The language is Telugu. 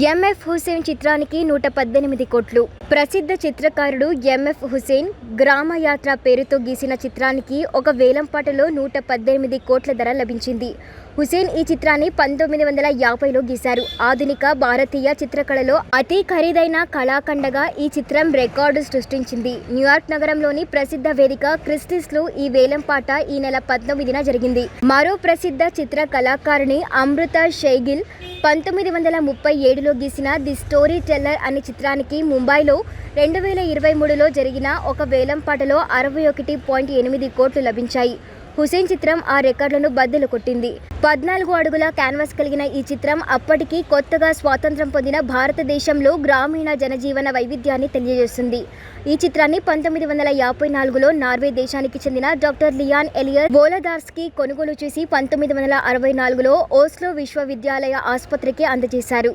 ఎంఎఫ్ హుసేన్ చిత్రానికి 118 కోట్లు. ప్రసిద్ధ చిత్రకారుడు ఎంఎఫ్ హుసేన్ గ్రామయాత్ర పేరుతో గీసిన చిత్రానికి ఒక వేలంపాటలో 118 కోట్ల ధర లభించింది. హుసేన్ ఈ చిత్రాన్ని 1950లో గీశారు. ఆధునిక భారతీయ చిత్రకళలో అతి ఖరీదైన కళాఖండగా ఈ చిత్రం రికార్డు సృష్టించింది. న్యూయార్క్ నగరంలోని ప్రసిద్ధ వేదిక క్రిస్టీస్లో ఈ వేలంపాట ఈ నెల 19న జరిగింది. మరో ప్రసిద్ధ చిత్ర కళాకారిణి అమృత షైగిల్ 1937లో గీసిన ది స్టోరీ టెల్లర్ అనే చిత్రానికి ముంబైలో 2023లో జరిగిన ఒక వేలంపాటలో 61.8 కోట్లు లభించాయి. హుసేన్ చిత్రం ఆ రికార్డులను బద్దలు కొట్టింది. 14 అడుగుల క్యాన్వాస్ కలిగిన ఈ చిత్రం అప్పటికి కొత్తగా స్వాతంత్ర్యం పొందిన భారతదేశంలో గ్రామీణ జనజీవన వైవిధ్యాన్ని తెలియజేస్తుంది. ఈ చిత్రాన్ని 1954లో నార్వే దేశానికి చెందిన డాక్టర్ లియాన్ ఎలియర్ వోలదార్స్కీ కొనుగోలు చేసి 1964లో ఓస్లో విశ్వవిద్యాలయ ఆసుపత్రికి అందజేశారు.